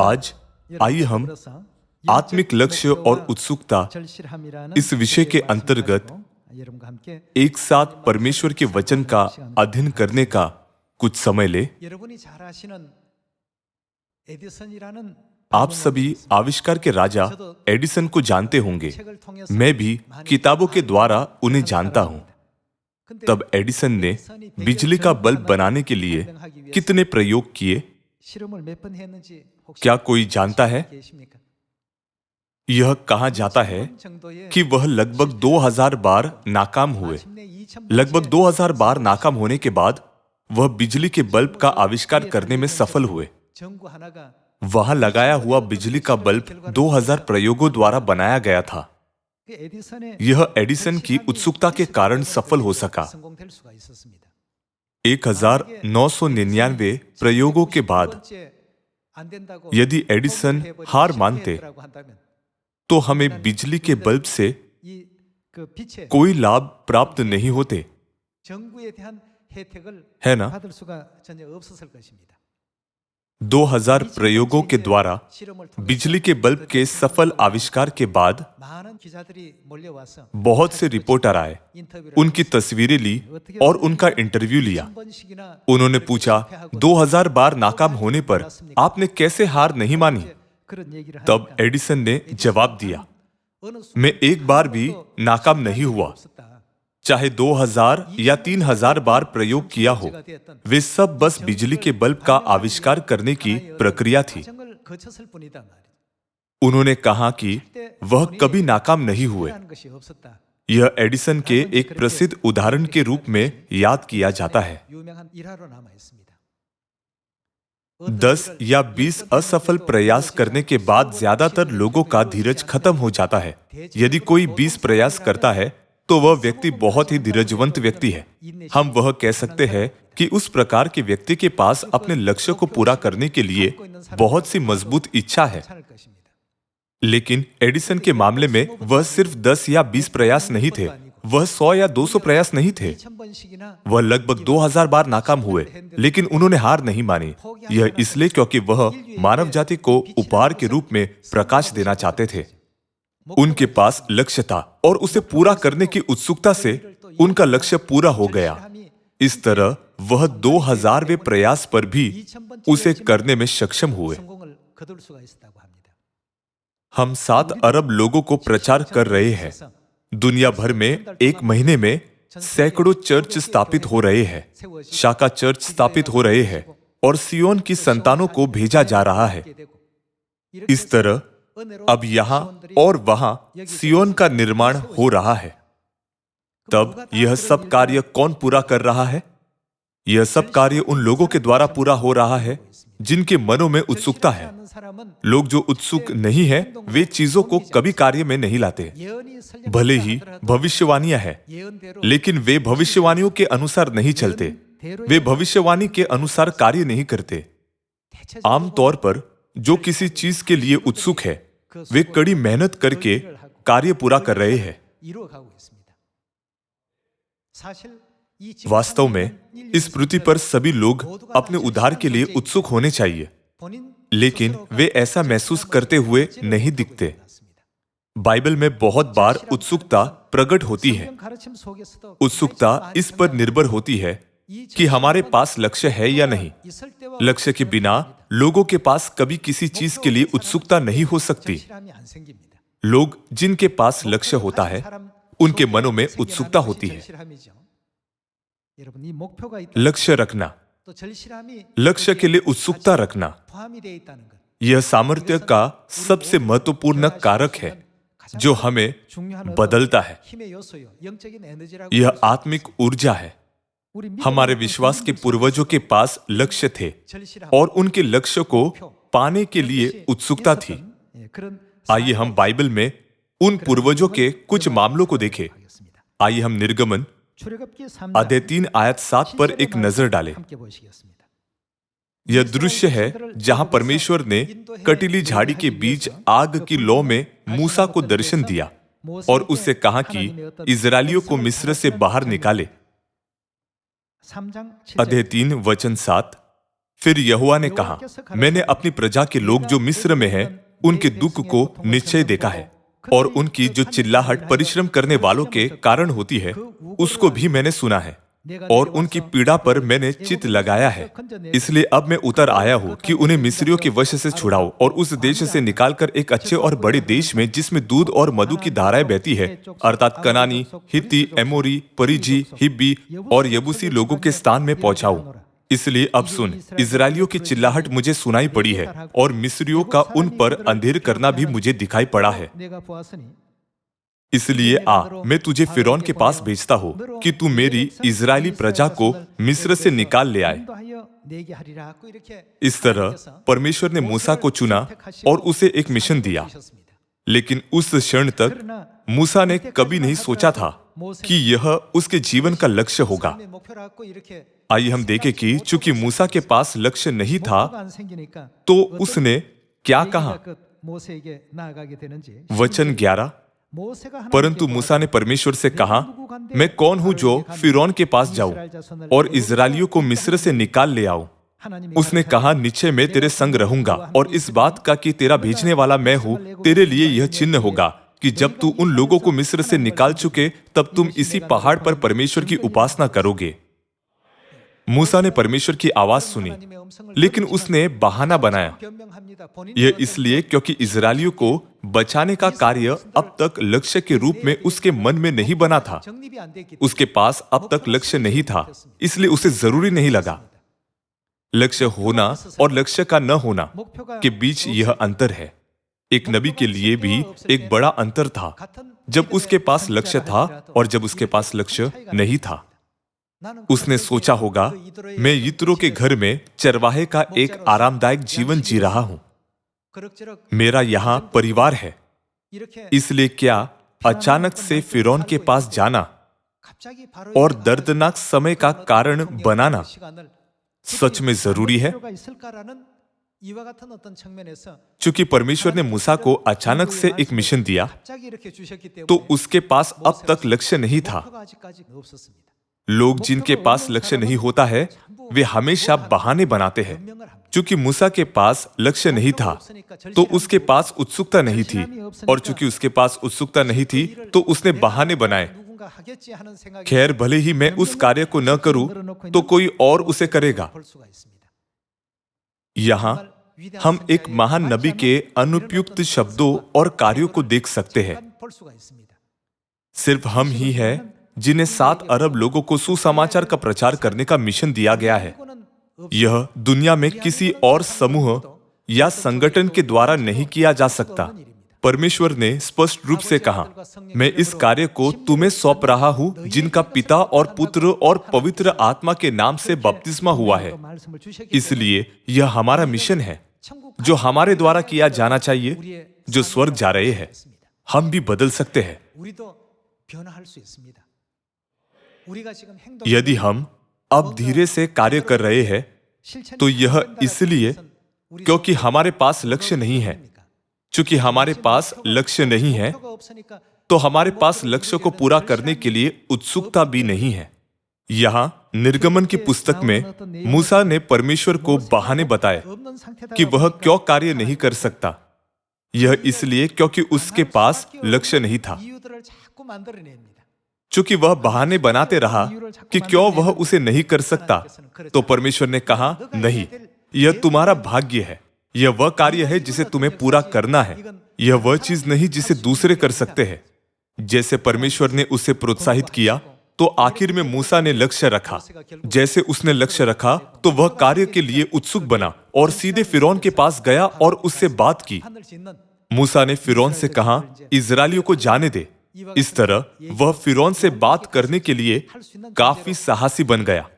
आज आइए हम आत्मिक लक्ष्य और उत्सुकता इस विषय के अंतर्गत एक साथ परमेश्वर के वचन का अध्ययन करने का कुछ समय ले। आप सभी आविष्कार के राजा एडिसन को जानते होंगे। मैं भी किताबों के द्वारा उन्हें जानता हूं। तब एडिसन ने बिजली का बल्ब बनाने के लिए कितने प्रयोग किए, क्या कोई जानता है? यह कहा जाता है कि वह लगभग 2000 बार नाकाम हुए। लगभग 2000 बार नाकाम होने के बाद वह बिजली के बल्ब का आविष्कार करने में सफल हुए। वहां लगाया हुआ बिजली का बल्ब 2000 प्रयोगों द्वारा बनाया गया था। यह एडिसन की उत्सुकता के कारण सफल हो सका। 1999 प्रयोगों के बाद यदि एडिसन हार मानते तो हमें बिजली के बल्ब से कोई लाभ प्राप्त नहीं होते, है ना? 2000 प्रयोगों के द्वारा बिजली के बल्ब के सफल आविष्कार के बाद बहुत से रिपोर्टर आए, उनकी तस्वीरें ली और उनका इंटरव्यू लिया। उन्होंने पूछा, 2000 बार नाकाम होने पर आपने कैसे हार नहीं मानी? तब एडिसन ने जवाब दिया, मैं एक बार भी नाकाम नहीं हुआ। चाहे 2000 या 3000 बार प्रयोग किया हो, वे सब बस बिजली के बल्ब का आविष्कार करने की प्रक्रिया थी। उन्होंने कहा कि वह कभी नाकाम नहीं हुए। यह एडिसन के एक प्रसिद्ध उदाहरण के रूप में याद किया जाता है। 10 या 20 असफल प्रयास करने के बाद ज्यादातर लोगों का धीरज खत्म हो जाता है। यदि कोई 20 प्रयास करता है तो वह व्यक्ति बहुत ही धीरजवंत व्यक्ति है। हम वह कह सकते हैं कि उस प्रकार के व्यक्ति के पास अपने लक्ष्य को पूरा करने के लिए बहुत सी मजबूत इच्छा है। लेकिन एडिसन के मामले में वह सिर्फ 10 या 20 प्रयास नहीं थे, वह 100 या 200 प्रयास नहीं थे। वह लगभग 2000 बार नाकाम हुए, लेकिन उन्होंने हार नहीं मानी। यह इसलिए क्योंकि वह मानव जाति को उपहार के रूप में प्रकाश देना चाहते थे। उनके पास लक्ष्य था और उसे पूरा करने की उत्सुकता से उनका लक्ष्य पूरा हो गया। इस तरह वह 2000वें प्रयास पर भी उसे करने में सक्षम हुए। हम 7 अरब लोगों को प्रचार कर रहे हैं। दुनिया भर में एक महीने में सैकड़ों चर्च स्थापित हो रहे हैं, शाखा चर्च स्थापित हो रहे हैं और सियोन की संतानों को भेजा जा रहा है। इस तरह अब यहां और वहां सियोन का निर्माण हो रहा है। तब यह सब कार्य कौन पूरा कर रहा है? यह सब कार्य उन लोगों के द्वारा पूरा हो रहा है जिनके मनों में उत्सुकता है। लोग जो उत्सुक नहीं है वे चीजों को कभी कार्य में नहीं लाते। भले ही भविष्यवाणियां हैं, लेकिन वे भविष्यवाणियों के अनुसार नहीं चलते। वे भविष्यवाणी के अनुसार कार्य नहीं करते। आमतौर पर जो किसी चीज के लिए उत्सुक है वे कड़ी मेहनत करके कार्य पूरा कर रहे हैं। वास्तव में इस पृथ्वी पर सभी लोग अपने उद्धार के लिए उत्सुक होने चाहिए, लेकिन वे ऐसा महसूस करते हुए नहीं दिखते। बाइबल में बहुत बार उत्सुकता प्रकट होती है। उत्सुकता इस पर निर्भर होती है कि हमारे पास लक्ष्य है या नहीं। लक्ष्य के बिना लोगों के पास कभी किसी चीज के लिए उत्सुकता नहीं हो सकती। लोग जिनके पास लक्ष्य होता है उनके मनों में उत्सुकता होती है। लक्ष्य रखना, लक्ष्य के लिए उत्सुकता रखना, यह सामर्थ्य का सबसे महत्वपूर्ण कारक है जो हमें बदलता है। यह आत्मिक ऊर्जा है। हमारे विश्वास के पूर्वजों के पास लक्ष्य थे और उनके लक्ष्य को पाने के लिए उत्सुकता थी। आइए हम बाइबल में उन पूर्वजों के कुछ मामलों को देखें। आइए हम निर्गमन अध्याय 3 आयत 7 पर एक नजर डालें। यह दृश्य है जहां परमेश्वर ने कटीली झाड़ी के बीच आग की लौ में मूसा को दर्शन दिया और उससे कहा कि इजरायलियों को मिस्र से बाहर निकाले। अध्याय 3 वचन 7। फिर यहोवा ने कहा, मैंने अपनी प्रजा के लोग जो मिस्र में हैं, उनके दुख को निश्चय देखा है, और उनकी जो चिल्लाहट परिश्रम करने वालों के कारण होती है, उसको भी मैंने सुना है, और उनकी पीड़ा पर मैंने चित्त लगाया है। इसलिए अब मैं उतर आया हूं कि उन्हें मिस्रियों के वश से छुड़ाऊं और उस देश से निकालकर एक अच्छे और बड़े देश में, जिसमें दूध और मधु की धाराएं बहती है, अर्थात कनानी, हित्ती, एमोरी, परिजी, हिब्बी और यबूसी लोगों के स्थान में पहुंचाऊं। इसलिए अब सुन, इजरायलियों की चिल्लाहट मुझे सुनाई पड़ी है, और मिस्रियों का उन पर अंधेर करना भी मुझे दिखाई पड़ा है। इसलिए आ, मैं तुझे फिरौन के पास भेजता हूँ कि तू मेरी इजरायली प्रजा को मिस्र से निकाल ले आए। इस तरह परमेश्वर ने मूसा को चुना और उसे एक मिशन दिया। लेकिन उस क्षण तक मूसा ने कभी नहीं सोचा था कि यह उसके जीवन का लक्ष्य होगा। आइए हम देखें कि चूंकि मूसा के पास लक्ष्य नहीं था, तो उसने क्या कहा। वचन 11, परंतु मूसा ने परमेश्वर से कहा, मैं कौन हूं जो फिरौन के पास जाऊं और इजरायलियों को मिस्र से निकाल ले आऊं। उसने कहा, निश्चय मैं तेरे संग रहूंगा, और इस बात का कि तेरा भेजने वाला मैं हूं, तेरे लिए यह चिन्ह होगा कि जब तू उन लोगों को मिस्र से निकाल चुके, तब तुम इसी पहाड़ पर परमेश्वर की उपासना करोगे। मूसा ने परमेश्वर की आवाज सुनी, लेकिन उसने बहाना बनाया। यह इसलिए क्योंकि इजरायलियों को बचाने का कार्य अब तक लक्ष्य के रूप में उसके मन में नहीं बना था। उसके पास अब तक लक्ष्य नहीं था, इसलिए उसे जरूरी नहीं लगा। लक्ष्य होना और लक्ष्य का न होना के बीच यह अंतर है। एक नबी के लिए भी एक बड़ा अंतर था, जब उसके पास लक्ष्य था और जब उसके पास लक्ष्य नहीं था। उसने सोचा होगा, मैं यित्रो के घर में चरवाहे का एक आरामदायक जीवन जी रहा हूं, मेरा यहां परिवार है, इसलिए क्या अचानक से फिरौन के पास जाना और दर्दनाक समय का कारण बनाना सच में जरूरी है? चूंकि परमेश्वर ने मूसा को अचानक से एक मिशन दिया, तो उसके पास अब तक लक्ष्य नहीं था। लोग जिनके पास लक्ष्य नहीं होता है, वे हमेशा बहाने बनाते हैं। चूंकि मूसा के पास लक्ष्य नहीं था, तो उसके पास उत्सुकता नहीं थी, और चूंकि उसके पास उत्सुकता नहीं थी, तो उसने बहाने बनाए। खैर, भले ही मैं उस कार्य को न करूं, तो कोई और उसे करेगा। यहां हम एक महान नबी के अनुपयुक्त शब्दों और कार्यों को देख सकते हैं। सिर्फ हम ही हैं जिन्हें 7 अरब लोगों को सुसमाचार का प्रचार करने का मिशन दिया गया है। यह दुनिया में किसी और समूह या संगठन के द्वारा नहीं किया जा सकता। परमेश्वर ने स्पष्ट रूप से कहा, मैं इस कार्य को तुम्हें सौंप रहा हूं, जिनका पिता और पुत्र और पवित्र आत्मा के नाम से बपतिस्मा हुआ है। इसलिए यह हमारा मिशन है, जो हमारे द्वारा किया जाना चाहिए, जो स्वर्ग जा रहे हैं। हम भी बदल सकते हैं। यदि हम अब धीरे से कार्य कर रहे हैं, तो यह इसलिए क्योंकि हमारे पास लक्ष्य नहीं है। चूंकि हमारे पास लक्ष्य नहीं है, तो हमारे पास लक्ष्य को पूरा करने के लिए उत्सुकता भी नहीं है। यहां निर्गमन की पुस्तक में मूसा ने परमेश्वर को बहाने बताए कि वह क्यों कार्य नहीं कर सकता। यह इसलिए क्योंकि उसके पास लक्ष्य नहीं था। चूंकि वह बहाने बनाते रहा कि क्यों वह उसे नहीं कर सकता, तो परमेश्वर ने कहा, नहीं, यह तुम्हारा भाग्य है। यह वह कार्य है जिसे तुम्हें पूरा करना है। यह वह चीज नहीं जिसे दूसरे कर सकते हैं। जैसे परमेश्वर ने उसे प्रोत्साहित किया, तो आखिर में मूसा ने लक्ष्य रखा। जैसे उसने लक्ष्य रखा, तो वह कार्य के लिए उत्सुक बना और सीधे फिरौन के पास गया और उससे बात की। मूसा ने फिरौन से कहा, इजरायलियों को जाने दे। इस तरह वह फिरौन से बात करने के लिए काफी साहसी बन गया।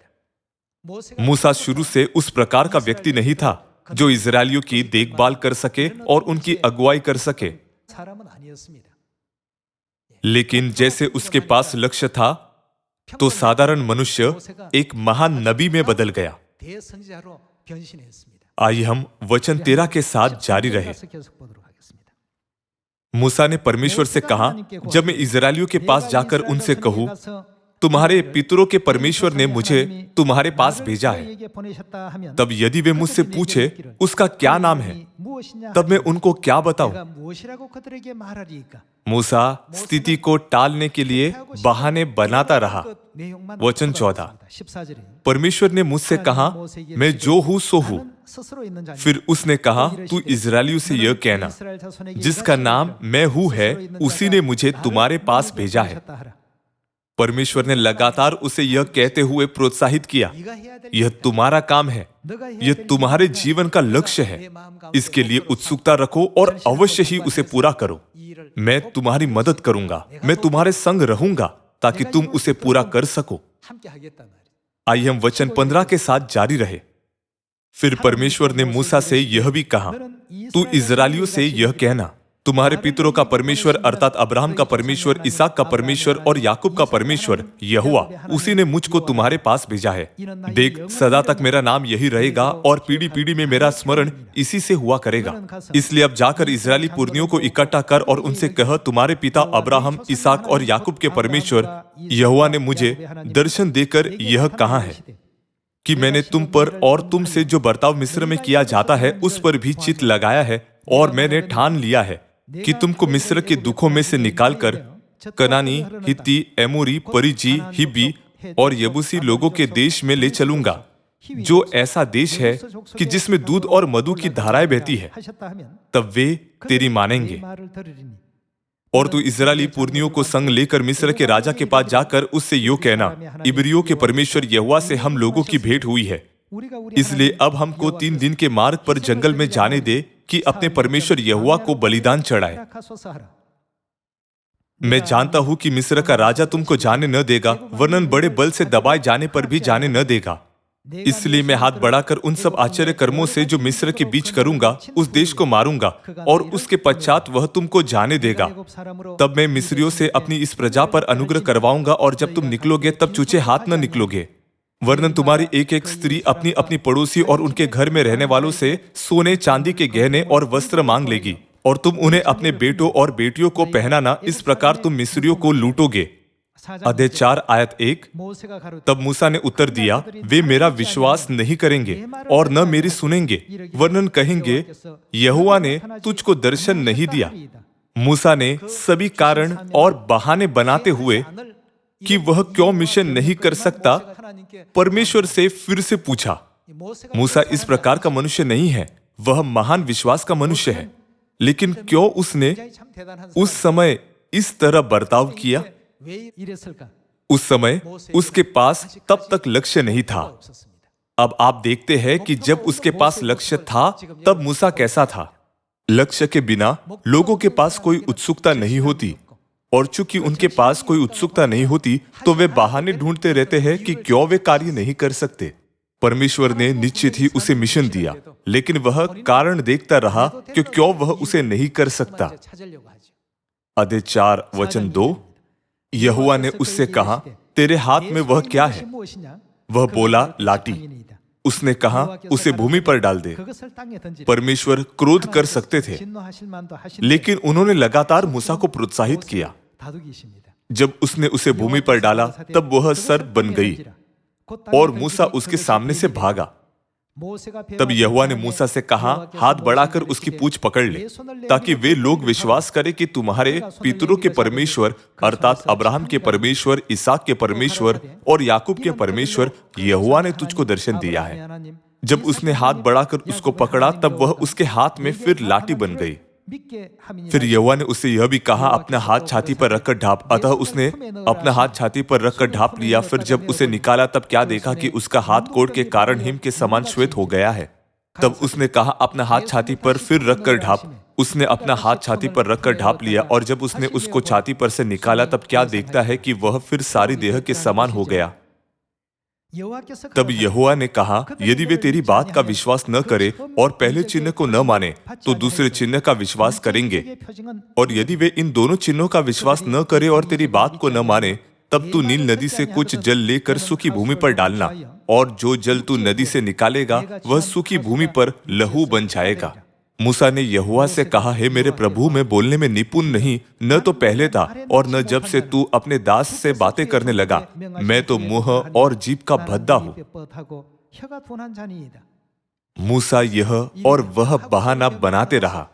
मूसा शुरू से उस प्रकार का व्यक्ति नहीं था जो इजरायलियों की देखभाल कर सके और उनकी अगुवाई कर सके। लेकिन जैसे उसके पास लक्ष्य था, तो साधारण मनुष्य एक महान नबी में बदल गया। आइए हम वचन 13 के साथ जारी रहे। मूसा ने परमेश्वर से कहा, जब मैं इजरायलियों के पास जाकर उनसे कहूं तुम्हारे पितरों के परमेश्वर ने मुझे तुम्हारे पास भेजा है। तब यदि वे मुझसे पूछे उसका क्या नाम है, तब मैं उनको क्या बताऊं? मूसा स्थिति को टालने के लिए बहाने बनाता रहा। वचन 14, परमेश्वर ने मुझसे कहा, मैं जो हूं सो हूं। फिर उसने कहा, तू इजरायलियों से यह कहना, जिसका नाम मैं हूं है, उसी ने मुझे तुम्हारे पास भेजा है। परमेश्वर ने लगातार उसे यह कहते हुए प्रोत्साहित किया, यह तुम्हारा काम है, यह तुम्हारे जीवन का लक्ष्य है। इसके लिए उत्सुकता रखो और अवश्य ही उसे पूरा करो। मैं तुम्हारी मदद करूंगा, मैं तुम्हारे संग रहूंगा ताकि तुम उसे पूरा कर सको। आइए हम वचन 15 के साथ जारी रहे। फिर परमेश्वर ने मूसा से यह भी कहा, तू इजरायलियों से यह कहना, तुम्हारे पितरों का परमेश्वर अर्थात अब्राहम का परमेश्वर, इसहाक का परमेश्वर और याकूब का परमेश्वर यहोवा, उसी ने मुझको तुम्हारे पास भेजा है। देख, सदा तक मेरा नाम यही रहेगा और पीढ़ी पीढ़ी में मेरा स्मरण इसी से हुआ करेगा। इसलिए अब जाकर इजरायली पुरनियों को इकट्ठा कर और उनसे कह, तुम्हारे पिता अब्राहम, इसहाक और याकूब के परमेश्वर यहोवा ने मुझे दर्शन देकर यह कहा है कि मैंने तुम पर और तुमसे जो बर्ताव मिस्र में किया जाता है उस पर भी चित्त लगाया है, और मैंने ठान लिया है कि तुमको मिस्र के दुखों में से निकालकर कनानी, हित्ती, एमोरी, परिजी, हिब्बी और यबूसी लोगों के देश में ले चलूंगा, जो ऐसा देश है कि जिसमें दूध और मधु की धाराएं बहती है। तब वे तेरी मानेंगे। और तू इजरायली पुरनियों को संग लेकर मिस्र के राजा के पास जाकर उससे यूं कहना, इब्रियों के परमेश्वर यहोवा से हम लोगों की भेंट हुई है, इसलिए अब हमको 3 दिन के मार्ग पर जंगल में जाने दे कि अपने परमेश्वर यहोवा को बलिदान चढ़ाए। मैं जानता हूं कि मिस्र का राजा तुमको जाने न देगा, वरन बड़े बल से दबाए जाने पर भी जाने न देगा। इसलिए मैं हाथ बढ़ाकर उन सब आश्चर्य कर्मों से जो मिस्र के बीच करूंगा, उस देश को मारूंगा और उसके पश्चात वह तुमको जाने देगा। तब मैं मिस्रियों से अपनी इस प्रजा पर अनुग्रह करवाऊंगा, और जब तुम निकलोगे तब चूचे हाथ न निकलोगे, वरन तुम्हारी एक एक स्त्री अपनी अपनी पड़ोसी और उनके घर में रहने वालों से सोने चांदी के गहने और वस्त्र मांग लेगी, और तुम उन्हें अपने बेटों और बेटियों को पहनाना। इस प्रकार तुम मिस्रियों को लूटोगे। अध्याय 4 आयत 1। तब मूसा ने उत्तर दिया, वे मेरा विश्वास नहीं करेंगे और न मेरी सुनेंगे, वरन कहेंगे, यहोवा ने तुझको दर्शन नहीं दिया। मूसा ने सभी कारण और बहाने बनाते हुए कि वह क्यों मिशन नहीं कर सकता, परमेश्वर से फिर से पूछा। मूसा इस प्रकार का मनुष्य नहीं है, वह महान विश्वास का मनुष्य है, लेकिन क्यों उसने उस समय इस तरह बर्ताव किया? उस समय उसके पास तब तक लक्ष्य नहीं था। अब आप देखते हैं कि जब उसके पास लक्ष्य था तब मूसा कैसा था। लक्ष्य के बिना लोगों के पास कोई उत्सुकता नहीं होती, और चूंकि उनके पास कोई उत्सुकता नहीं होती तो वे बहाने ढूंढते रहते हैं कि क्यों वे कार्य नहीं कर सकते। परमेश्वर ने निश्चित ही उसे मिशन दिया, लेकिन वह कारण देखता रहा कि क्यों वह उसे नहीं कर सकता। अध्याय 4 वचन 2। यहोवा ने उससे कहा, तेरे हाथ में वह क्या है? वह बोला, लाठी। उसने कहा, उसे भूमि पर डाल दे। परमेश्वर क्रोध कर सकते थे, लेकिन उन्होंने लगातार मूसा को प्रोत्साहित किया। जब उसने उसे भूमि पर डाला तब वह सर्प बन गई और मूसा उसके सामने से भागा। तब यहोवा ने मूसा से कहा, हाथ बढ़ाकर उसकी पूंछ पकड़ ले, ताकि वे लोग विश्वास करें कि तुम्हारे पितरों के परमेश्वर अर्थात अब्राहम के परमेश्वर, इसहाक के परमेश्वर और याकूब के परमेश्वर यहोवा ने तुझको दर्शन दिया है। जब उसने हाथ बढ़ाकर उसको पकड़ा तब वह उसके हाथ में फिर लाठी बन गई। फिर यहोवा ने उससे यह भी कहा, अपना हाथ छाती पर रखकर ढाप। अतः उसने अपना हाथ छाती पर रखकर ढाप लिया। फिर जब उसे निकाला तब क्या देखा कि उसका हाथ कोढ़ के कारण हिम के समान श्वेत हो गया है। तब उसने कहा, अपना हाथ छाती पर फिर रखकर ढाप। उसने अपना हाथ छाती पर रखकर ढाप लिया, और जब उसने उसको छाती पर से निकाला तब क्या देखता है कि वह फिर सारी देह के समान हो गया। तब यहोवा ने कहा, यदि वे तेरी बात का विश्वास न करे और पहले चिन्ह को न माने तो दूसरे चिन्ह का विश्वास करेंगे, और यदि वे इन दोनों चिन्हों का विश्वास न करे और तेरी बात को न माने, तब तू नील नदी से कुछ जल लेकर सूखी भूमि पर डालना, और जो जल तू नदी से निकालेगा वह सूखी भूमि पर लहू बन जाएगा। मूसा ने यहोवा से कहा, हे मेरे प्रभु, मैं बोलने में निपुण नहीं, न तो पहले था और न जब से तू अपने दास से बातें करने लगा। मैं तो मुंह और जीभ का भद्दा हूं। मूसा यह और वह बहाना बनाते रहा।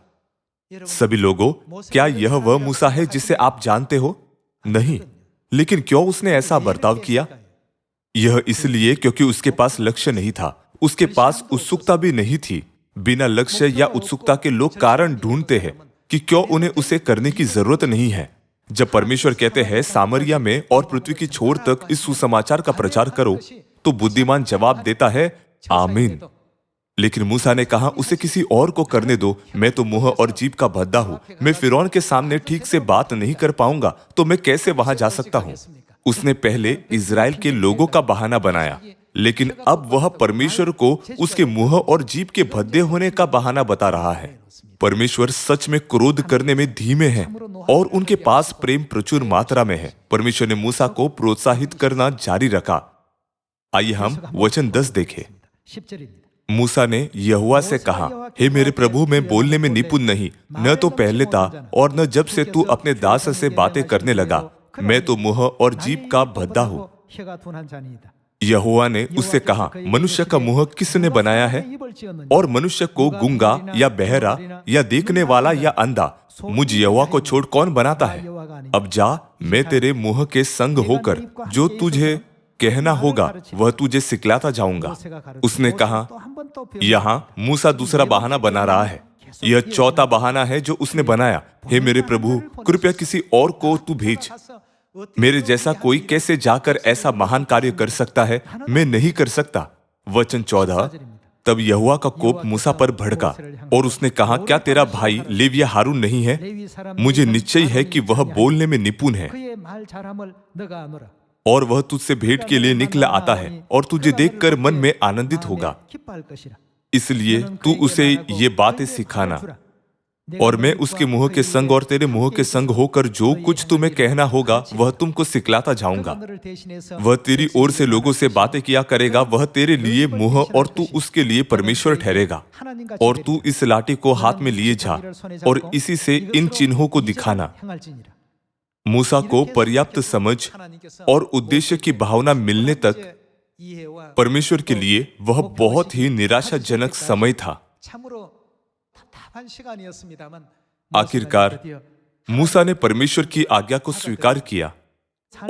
सभी लोगों, क्या यह वह मूसा है जिसे आप जानते हो? नहीं। लेकिन क्यों उसने ऐसा बर्ताव किया? यह इसलिए क्योंकि उसके पास लक्ष्य नहीं था, उसके पास उत्सुकता भी नहीं थी। बिना लक्ष्य या उत्सुकता के लोग कारण ढूंढते हैं कि क्यों उन्हें उसे करने की जरूरत नहीं है। जब परमेश्वर कहते हैं सामरिया में और पृथ्वी की छोर तक इस सुसमाचार का प्रचार करो, तो बुद्धिमान जवाब देता है, आमीन। लेकिन मूसा ने कहा, उसे किसी और को करने दो, मैं तो मुंह और जीभ का भद्दा हूं। मैं फिरौन के सामने ठीक से बात नहीं कर पाऊंगा, तो मैं कैसे वहां जा सकता हूं? उसने पहले इजराइल के लोगों का बहाना बनाया, लेकिन अब वह परमेश्वर को उसके मुंह और जीभ के भद्दे होने का बहाना बता रहा है। परमेश्वर सच में क्रोध करने में धीमे हैं और उनके पास प्रेम प्रचुर मात्रा में है। परमेश्वर ने मूसा को प्रोत्साहित करना जारी रखा। आइए हम वचन 10 देखें। मूसा ने यहोवा से कहा, हे मेरे प्रभु, मैं बोलने में निपुण नहीं, न तो पहले था और न जब से तू अपने दास से बातें करने लगा। मैं तो मुंह और जीभ का भद्दा हूं। यहोवा ने उससे कहा, मनुष्य का मुंह किसने बनाया है? और मनुष्य को गूंगा या बहरा या देखने वाला या अंधा मुझ यहोवा को छोड़ कौन बनाता है? अब जा, मैं तेरे मुंह के संग होकर जो तुझे कहना होगा वह तुझे सिखलाता जाऊंगा। उसने कहा, यहां मूसा दूसरा बहाना बना रहा है। यह चौथा बहाना है जो उसने बनाया। हे मेरे प्रभु, कृपया किसी और को तू भेज। मेरे जैसा कोई कैसे जाकर ऐसा महान कार्य कर सकता है? मैं नहीं कर सकता। वचन 14। तब यहोवा का कोप मूसा पर भड़का और उसने कहा, क्या तेरा भाई लेविया हारून नहीं है? मुझे निश्चय है कि वह बोलने में निपुण है और वह तुझसे भेंट के लिए निकला आता है और तुझे देखकर मन में आनंदित होगा। इसलिए तू उसे ये बातें सिखाना और मैं उसके मुंह के संग और तेरे मुंह के संग होकर जो कुछ तुम्हें कहना होगा वह तुमको सिखलाता जाऊंगा। वह तेरी ओर से लोगों से बातें किया करेगा। वह तेरे लिए मुंह और तू उसके लिए परमेश्वर ठहरेगा। और तू इस लाठी को हाथ में लिए जा और इसी से इन चिन्हों को दिखाना। मूसा को पर्याप्त समझ और उद्देश्य की भावना मिलने तक परमेश्वर के लिए वह बहुत ही निराशाजनक समय था। आखिरकार मूसा ने परमेश्वर की आज्ञा को स्वीकार किया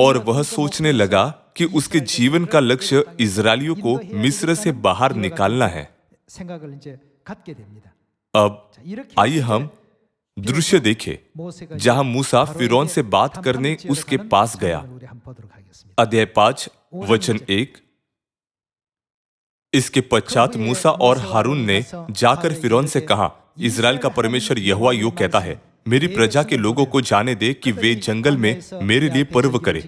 और वह सोचने लगा कि उसके जीवन का लक्ष्य इजरायलियों को मिस्र से बाहर निकालना है। अब आइए हम दृश्य देखें जहां मूसा फिरौन से बात करने उसके पास गया। अध्याय 5 वचन 1। इसके पश्चात मूसा और हारून ने जाकर फिरौन से कहा, इजराइल का परमेश्वर यहोवा यूं कहता है, मेरी प्रजा के लोगों को जाने दे कि वे जंगल में मेरे लिए पर्व करें।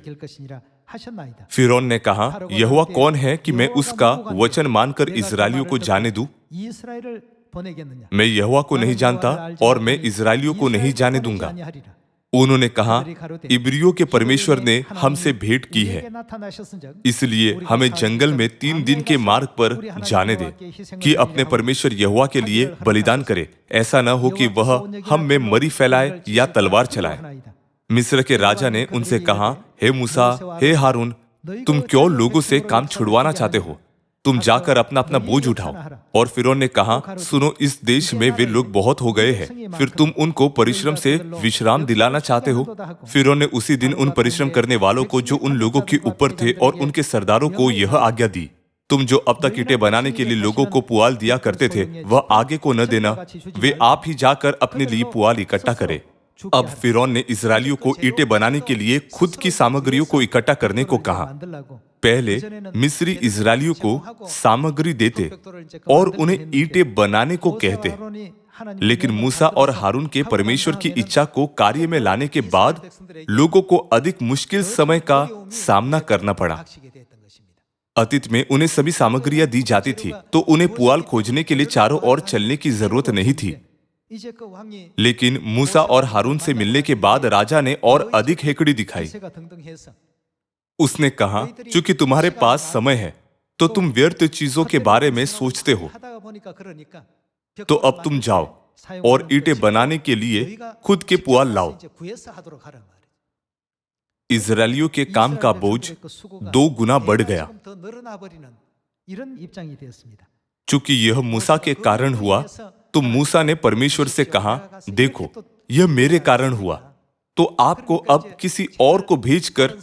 फिरौन ने कहा, यहोवा कौन है कि मैं उसका वचन मानकर इजराइलियों को जाने दूं? मैं यहोवा को नहीं जानता और मैं इजराइलियों को नहीं जाने दूंगा। उन्होंने कहा, इब्रियों के परमेश्वर ने हमसे भेंट की है, इसलिए हमें जंगल में 3 दिन के मार्ग पर जाने दे कि अपने परमेश्वर यहोवा के लिए बलिदान करे। ऐसा न हो कि वह हम में मरी फैलाए या तलवार चलाए। मिस्र के राजा ने उनसे कहा, हे मूसा, हे हारून, तुम क्यों लोगों से काम छुड़वाना चाहते हो? तुम जाकर अपना अपना बोझ उठाओ। और फिरौन ने कहा, सुनो, इस देश में वे लोग बहुत हो गए हैं, फिर तुम उनको परिश्रम से विश्राम दिलाना चाहते हो? फिरौन ने उसी दिन उन परिश्रम करने वालों को जो उन लोगों के ऊपर थे और उनके सरदारों को यह आज्ञा दी, तुम जो अब तक ईंटें बनाने के लिए लोगों को पुआल दिया करते थे वह आगे को न देना, वे आप ही जाकर अपने लिए पुआल इकट्ठा करें। अब फिरौन ने इजरायलियों को ईंटें बनाने के लिए खुद की सामग्रियों को इकट्ठा करने को कहा। पहले मिस्री इजरायलियों को सामग्री देते और उन्हें ईंटें बनाने को कहते, लेकिन मूसा और हारून के परमेश्वर की इच्छा को कार्य में लाने के बाद लोगों को अधिक मुश्किल समय का सामना करना पड़ा। अतीत में उन्हें सभी सामग्रियां दी जाती थी तो उन्हें पुआल खोजने के लिए चारों ओर चलने की जरूरत नहीं थी। लेकिन मूसा और हारून से मिलने के बाद राजा ने और अधिक हेकड़ी दिखाई। उसने कहा, चूंकि तुम्हारे पास समय है तो तुम व्यर्थ चीजों के बारे में सोचते हो, तो अब तुम जाओ और ईंटें बनाने के लिए खुद के पुआल लाओ। इजरायलियों के काम का बोझ 2 गुना बढ़ गया। चूंकि यह मूसा के कारण हुआ, तो मूसा ने परमेश्वर से कहा, देखो यह मेरे कारण हुआ, तो आपको अब किसी और को भेजकर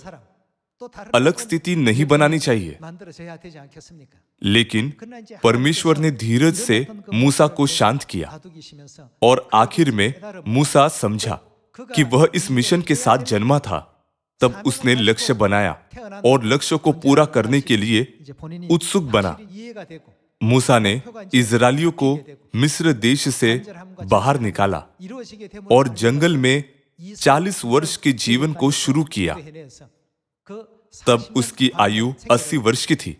अलग स्थिति नहीं बनानी चाहिए। लेकिन परमेश्वर ने धीरज से मूसा को शांत किया और आखिर में मूसा समझा कि वह इस मिशन के साथ जन्मा था। तब उसने लक्ष्य बनाया और लक्ष्य को पूरा करने के लिए उत्सुक बना। मूसा ने इजरायलियों को मिस्र देश से बाहर निकाला और जंगल में 40 वर्ष के जीवन को शुरू किया। तब उसकी आयु 80 वर्ष की थी।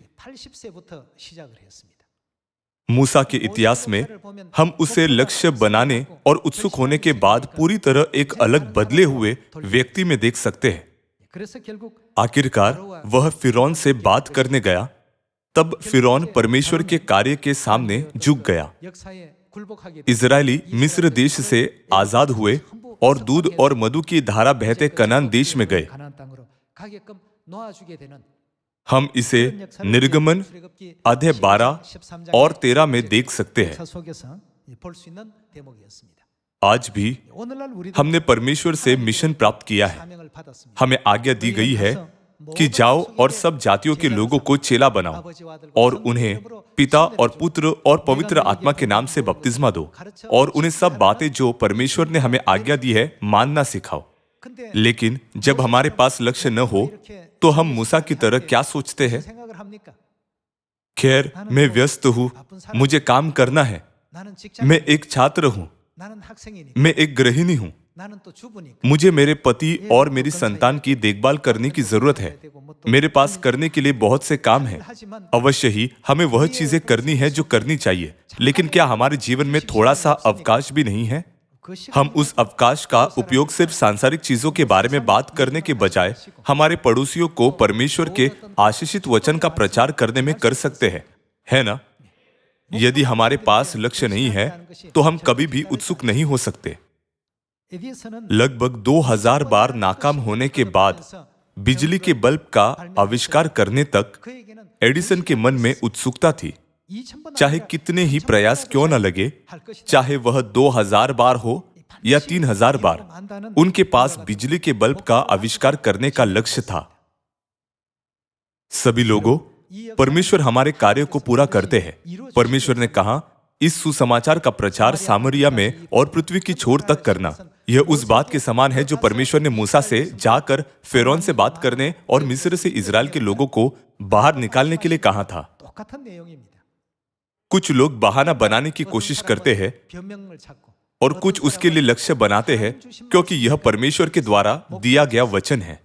मूसा के इतिहास में हम उसे लक्ष्य बनाने और उत्सुक होने के बाद पूरी तरह एक अलग बदले हुए व्यक्ति में देख सकते हैं। आखिरकार वह फिरौन से बात करने गया। तब फिरौन परमेश्वर के कार्य के सामने झुक गया। इजरायली मिस्र देश से आजाद हुए और दूध और मधु की धारा बहते कनान देश में गए। हम इसे निर्गमन अध्याय 12 और 13 में देख सकते हैं। आज भी हमने परमेश्वर से मिशन प्राप्त किया है। हमें आज्ञा दी गई है कि जाओ और सब जातियों के लोगों को चेला बनाओ और उन्हें पिता और पुत्र और पवित्र आत्मा के नाम से बपतिस्मा दो और उन्हें सब बातें जो परमेश्वर ने हमें आज्ञा दी है मानना सिखाओ। लेकिन जब हमारे पास लक्ष्य न हो तो हम मूसा की तरह क्या सोचते हैं? खैर, मैं व्यस्त हूं, मुझे काम करना है, मैं एक छात्र हूं, मैं एक गृहिणी हूं, मुझे मेरे पति और मेरी संतान की देखभाल करने की जरूरत है, मेरे पास करने के लिए बहुत से काम हैं। अवश्य ही हमें वह चीजें करनी है जो करनी चाहिए, लेकिन क्या हमारे जीवन में थोड़ा सा अवकाश भी नहीं है? हम उस अवकाश का उपयोग सिर्फ सांसारिक चीजों के बारे में बात करने के बजाय हमारे पड़ोसियों को परमेश्वर के आशीषित वचन का प्रचार करने में कर सकते हैं, है ना? यदि हमारे पास लक्ष्य नहीं है तो हम कभी भी उत्सुक नहीं हो सकते। लगभग 2000 बार नाकाम होने के बाद बिजली के बल्ब का आविष्कार करने तक एडिसन के मन में उत्सुकता थी। चाहे कितने ही प्रयास क्यों न लगे, चाहे वह 2000 बार हो या 3000 बार, उनके पास बिजली के बल्ब का आविष्कार करने का लक्ष्य था। सभी लोगों, परमेश्वर हमारे कार्य को पूरा करते हैं। परमेश्वर ने कहा, इस सुसमाचार का प्रचार सामरिया में और पृथ्वी की छोर तक करना। यह उस बात के समान है जो परमेश्वर ने मूसा से जाकर फिरौन से बात करने और मिस्र से इजराइल के लोगों को बाहर निकालने के लिए कहा था। कुछ लोग बहाना बनाने की कोशिश करते हैं और कुछ उसके लिए लक्ष्य बनाते हैं, क्योंकि यह परमेश्वर के द्वारा दिया गया वचन है।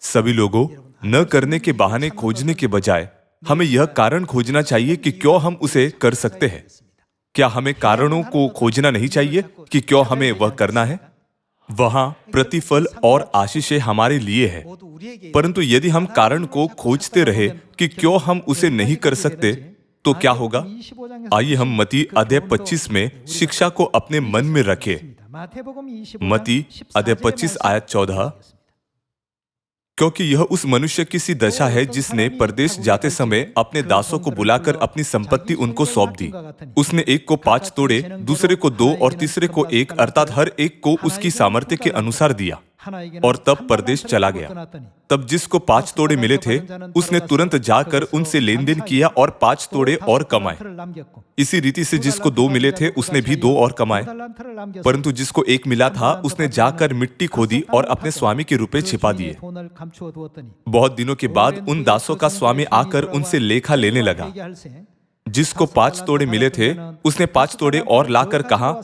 सभी लोगों, न करने के बहाने खोजने के बजाय हमें यह कारण खोजना चाहिए कि क्यों हम उसे कर सकते हैं। क्या हमें कारणों को खोजना नहीं चाहिए कि क्यों हमें वह करना है? वहां प्रतिफल और आशीषें हमारे लिए है। परंतु यदि हम कारण को खोजते रहे कि क्यों हम उसे नहीं कर सकते, तो क्या होगा? आइए हम मत्ती अध्याय 25 में शिक्षा को अपने मन में रखें। मत्ती अध्याय 25 आयत 14। क्योंकि यह उस मनुष्य की सी दशा है जिसने परदेश जाते समय अपने दासों को बुलाकर अपनी संपत्ति उनको सौंप दी। उसने एक को 5 तोड़े, दूसरे को 2 और तीसरे को 1, अर्थात हर एक को उसकी सामर्थ्य के अनुसार दिया, और तब परदेश चला गया। तब जिसको 5 तोड़े मिले थे, उसने तुरंत जाकर उनसे लेन देन किया और 5 तोड़े और कमाए। इसी रीति से जिसको 2 मिले थे, उसने भी 2 और कमाए। परंतु जिसको 1 मिला था, उसने जाकर मिट्टी खोदी और अपने स्वामी के रुपए छिपा दिए। बहुत दिनों के बाद उन दासों का स्वामी आकर उनसे लेखा लेने लगा। जिसको 5 तोड़े मिले थे, उसने 5 तोड़े और लाकर कहा,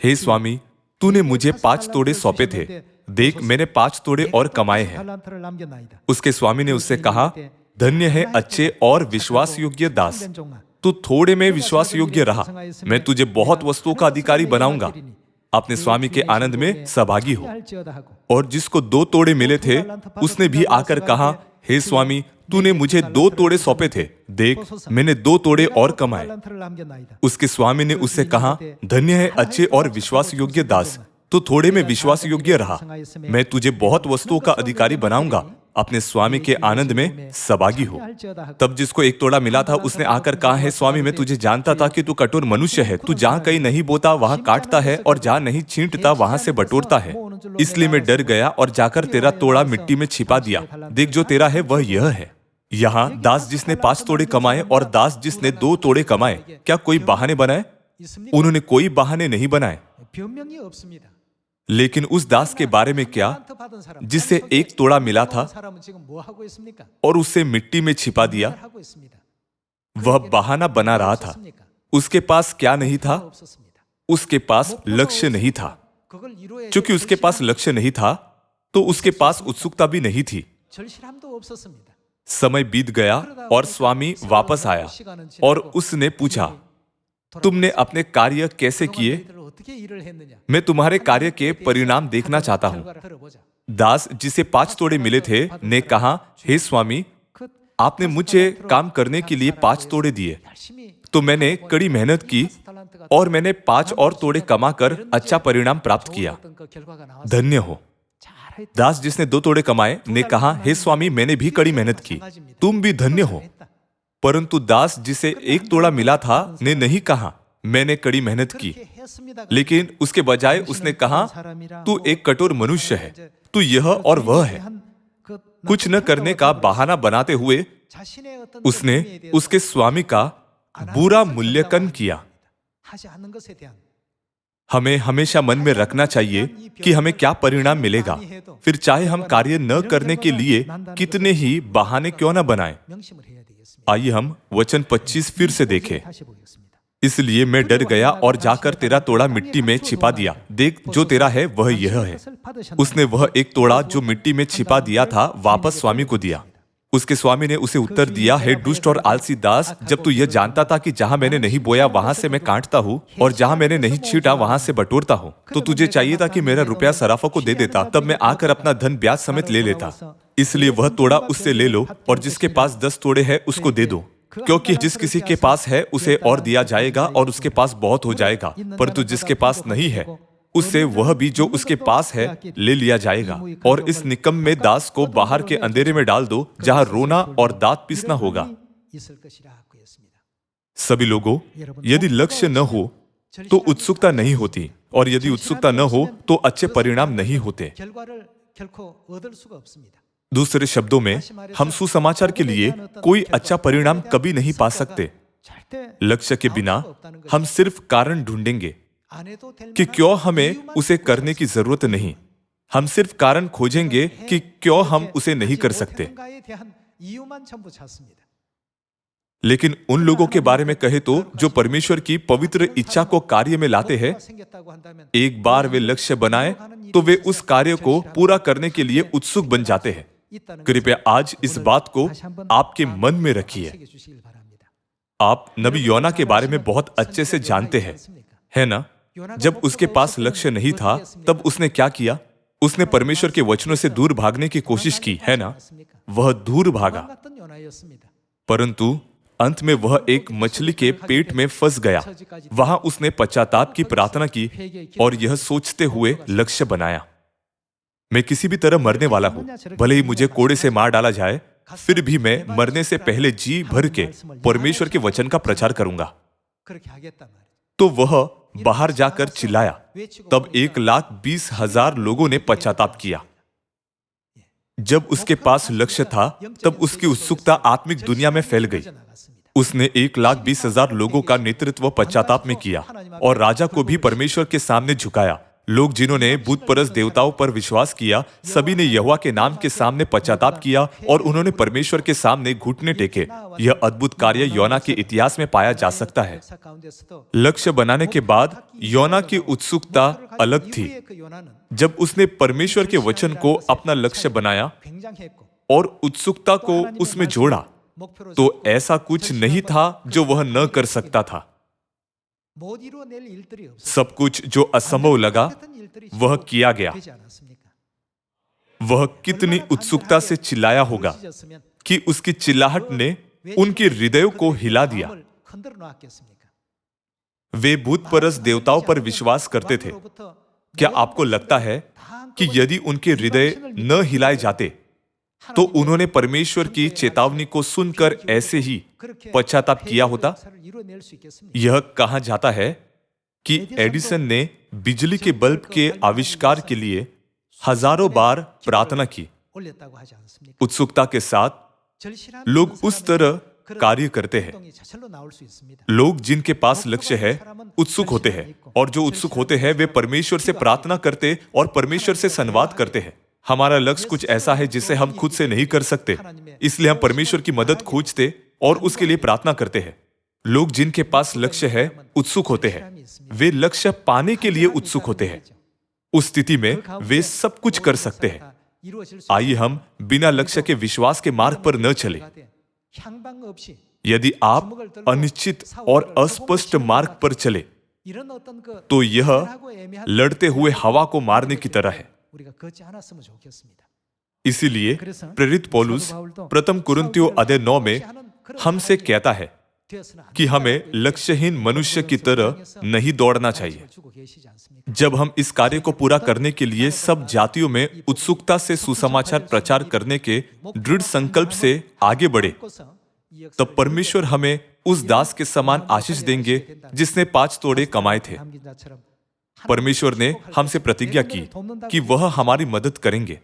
हे स्वामी, तूने मुझे 5 तोड़े सौंपे थे, देख मैंने 5 तोड़े और कमाए हैं। उसके स्वामी ने उससे कहा, धन्य है अच्छे और विश्वास योग्य दास, तू थोड़े में विश्वास योग्य रहा, मैं तुझे बहुत वस्तुओं का अधिकारी बनाऊंगा। अपने स्वामी के आनंद में सहभागी हो। और जिसको 2 तोड़े मिले थे, उसने भी आकर कहा, हे स्वामी, तूने मुझे 2 तोड़े सौंपे थे, देख मैंने 2 तोड़े और कमाए। उसके स्वामी ने उससे कहा, धन्य है अच्छे और विश्वास योग्य दास, तो थोड़े में विश्वास योग्य रहा, मैं तुझे बहुत वस्तुओं का अधिकारी बनाऊंगा, अपने स्वामी के आनंद में सहभागी हो। तब जिसको 1 तोड़ा मिला था उसने आकर कहा, है स्वामी, मैं तुझे जानता था कि तू कठोर मनुष्य है, तू जहां कहीं नहीं बोता वहां काटता है और जहां नहीं छींटता वहां से बटोरता है, इसलिए मैं डर गया और जाकर तेरा तोड़ा मिट्टी में छिपा दिया। देख जो तेरा है वह यह है। यहाँ दास जिसने 5 तोड़े कमाए और दास जिसने 2 तोड़े कमाए, क्या कोई बहाने बनाए? उन्होंने कोई बहाने नहीं बनाए। लेकिन उस दास के बारे में क्या, जिससे 1 तोड़ा मिला था और उसे मिट्टी में छिपा दिया? वह बहाना बना रहा था। उसके पास क्या नहीं था? उसके पास लक्ष्य नहीं था। चूंकि उसके पास लक्ष्य नहीं था तो उसके पास उत्सुकता भी नहीं थी। समय बीत गया और स्वामी वापस आया और उसने पूछा, तुमने अपने कार्य कैसे किए? मैं तुम्हारे कार्य के परिणाम देखना चाहता हूं। दास जिसे 5 तोड़े मिले थे ने कहा, हे स्वामी, आपने मुझे काम करने के लिए 5 तोड़े दिए, तो मैंने कड़ी मेहनत की और मैंने 5 और तोड़े कमाकर अच्छा परिणाम प्राप्त किया, धन्य हो। दास जिसने 2 तोड़े कमाए ने कहा, हे स्वामी, मैंने भी कड़ी मेहनत की, तुम भी धन्य हो। परंतु दास जिसे 1 तोड़ा मिला था ने नहीं कहा, मैंने कड़ी मेहनत की, लेकिन उसके बजाय उसने कहा, तू एक कठोर मनुष्य है, तू यह और वह है। कुछ न करने का बहाना बनाते हुए उसने उसके स्वामी का बुरा मूल्यांकन किया। हमें हमेशा मन में रखना चाहिए कि हमें क्या परिणाम मिलेगा, फिर चाहे हम कार्य न करने के लिए कितने ही बहाने क्यों न बनाएं। आइए हम वचन 25 फिर से देखें। इसलिए मैं डर गया और जाकर तेरा तोड़ा मिट्टी में छिपा दिया, देख जो तेरा है वह यह है। उसने वह 1 तोड़ा जो मिट्टी में छिपा दिया था वापस स्वामी को दिया। उसके स्वामी ने उसे उत्तर दिया, हे दुष्ट और आलसी दास, जब तू यह जानता था कि जहां मैंने नहीं बोया वहां से मैं काटता हूं और जहां मैंने नहीं छींटा वहां से बटोरता हूं, तो तुझे चाहिए था कि मेरा रुपया सराफा को दे देता, तब मैं आकर अपना धन ब्याज समेत ले लेता। इसलिए वह तोड़ा उससे ले लो और जिसके पास 10 तोड़े हैं उसको दे दो, क्योंकि जिस किसी के पास है उसे और दिया जाएगा और उसके पास बहुत हो जाएगा, परंतु जिसके पास नहीं है उससे वह भी जो उसके पास है ले लिया जाएगा। और इस निकम्मे दास को बाहर के अंधेरे में डाल दो जहां रोना और दांत पीसना होगा। सभी लोगों, यदि लक्ष्य न हो तो उत्सुकता नहीं होती, और यदि उत्सुकता न हो तो अच्छे परिणाम नहीं होते। दूसरे शब्दों में, हम सुसमाचार के लिए कोई अच्छा परिणाम कभी नहीं पा सकते। लक्ष्य के बिना हम सिर्फ कारण ढूंढेंगे कि क्यों हमें उसे करने की जरूरत नहीं। हम सिर्फ कारण खोजेंगे कि क्यों हम उसे नहीं कर सकते। लेकिन उन लोगों के बारे में कहे तो जो परमेश्वर की पवित्र इच्छा को कार्य में लाते हैं, एक बार वे लक्ष्य बनाए तो वे उस कार्य को पूरा करने के लिए उत्सुक बन जाते हैं। कृपया आज इस बात को आपके मन में रखिए। आप नबी योना के बारे में बहुत अच्छे से जानते हैं, है ना? जब उसके पास लक्ष्य नहीं था तब उसने क्या किया? उसने परमेश्वर के वचनों से दूर भागने की कोशिश की, है ना? वह दूर भागा, परंतु अंत में वह एक मछली के पेट में फंस गया। वहां उसने पश्चाताप की प्रार्थना की और यह सोचते हुए लक्ष्य बनाया, मैं किसी भी तरह मरने वाला हूं, भले ही मुझे कोड़े से मार डाला जाए, फिर भी मैं मरने से पहले जी भर के परमेश्वर के वचन का प्रचार करूंगा। तो वह बाहर जाकर चिल्लाया। तब 1,20,000 लोगों ने पश्चाताप किया। जब उसके पास लक्ष्य था तब उसकी उत्सुकता आत्मिक दुनिया में फैल गई। उसने 1,20,000 लोगों का नेतृत्व पश्चाताप में किया और राजा को भी परमेश्वर के सामने झुकाया। लोग जिन्होंने बुतपरस्त देवताओं पर विश्वास किया, सभी ने यहोवा के नाम के सामने पश्चाताप किया और उन्होंने परमेश्वर के सामने घुटने टेके। यह अद्भुत कार्य योना के इतिहास में पाया जा सकता है। लक्ष्य बनाने के बाद योना की उत्सुकता अलग थी। जब उसने परमेश्वर के वचन को अपना लक्ष्य बनाया और उत्सुकता को उसमें जोड़ा, तो ऐसा कुछ नहीं था जो वह न कर सकता था। सब कुछ जो असंभव लगा वह किया गया। वह कितनी उत्सुकता से चिल्लाया होगा कि उसकी चिल्लाहट ने उनके हृदयों को हिला दिया। वे भूतपरस्त देवताओं पर विश्वास करते थे। क्या आपको लगता है कि यदि उनके हृदय न हिलाए जाते तो उन्होंने परमेश्वर की चेतावनी को सुनकर ऐसे ही पश्चाताप किया होता? यह कहा जाता है कि एडिसन ने बिजली के बल्ब के आविष्कार के लिए हजारों बार प्रार्थना की। उत्सुकता के साथ लोग उस तरह कार्य करते हैं। लोग जिनके पास लक्ष्य है उत्सुक होते हैं, और जो उत्सुक होते हैं वे परमेश्वर से प्रार्थना करते और परमेश्वर से संवाद करते हैं। हमारा लक्ष्य कुछ ऐसा है जिसे हम खुद से नहीं कर सकते, इसलिए हम परमेश्वर की मदद खोजते और उसके लिए प्रार्थना करते हैं। लोग जिनके पास लक्ष्य है उत्सुक होते हैं, वे लक्ष्य पाने के लिए उत्सुक होते हैं। उस स्थिति में वे सब कुछ कर सकते हैं। आइए हम बिना लक्ष्य के विश्वास के मार्ग पर न चले। यदि आप अनिश्चित और अस्पष्ट मार्ग पर चले तो यह लड़ते हुए हवा को मारने की तरह है। इसीलिए प्रेरित पौलुस प्रथम कुरिन्थियों अध्याय 9 में हमसे कहता है कि हमें लक्ष्यहीन मनुष्य की तरह नहीं दौड़ना चाहिए। जब हम इस कार्य को पूरा करने के लिए सब जातियों में उत्सुकता से सुसमाचार प्रचार करने के दृढ़ संकल्प से आगे बढ़े, तब परमेश्वर हमें उस दास के समान आशीष देंगे जिसने 5 तोड़े कमाए थे। परमेश्वर ने हमसे प्रतिज्ञा की कि वह हमारी मदद करेंगे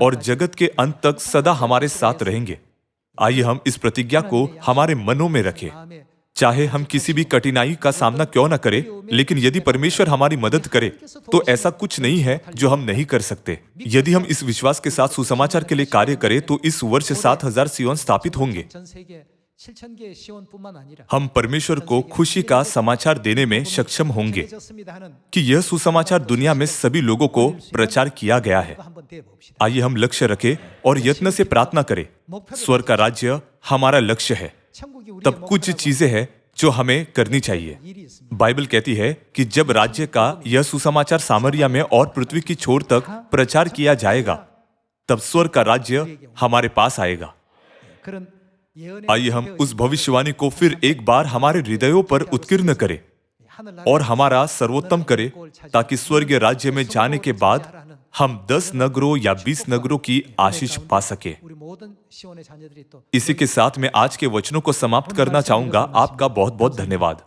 और जगत के अंत तक सदा हमारे साथ रहेंगे। आइए हम इस प्रतिज्ञा को हमारे मनों में रखें। चाहे हम किसी भी कठिनाई का सामना क्यों न करें, लेकिन यदि परमेश्वर हमारी मदद करे तो ऐसा कुछ नहीं है जो हम नहीं कर सकते। यदि हम इस विश्वास के साथ सुसमाचार के लिए कार्य करें तो इस वर्ष 7,000 सियोन स्थापित होंगे। हम परमेश्वर को खुशी का समाचार देने में सक्षम होंगे कि यह सुसमाचार दुनिया में सभी लोगों को प्रचार किया गया है। आइए हम लक्ष्य रखें और यत्न से प्रार्थना करें। स्वर्ग का राज्य हमारा लक्ष्य है। तब कुछ चीजें हैं जो हमें करनी चाहिए। बाइबल कहती है कि जब राज्य का यह सुसमाचार सामरिया में और पृथ्वी की छोर तक प्रचार किया जाएगा, तब स्वर्ग का राज्य हमारे पास आएगा। आइए हम उस भविष्यवाणी को फिर एक बार हमारे हृदयों पर उत्कीर्ण करें और हमारा सर्वोत्तम करें, ताकि स्वर्गीय राज्य में जाने के बाद हम 10 नगरों या 20 नगरों की आशीष पा सके। इसी के साथ मैं आज के वचनों को समाप्त करना चाहूंगा। आपका बहुत बहुत धन्यवाद।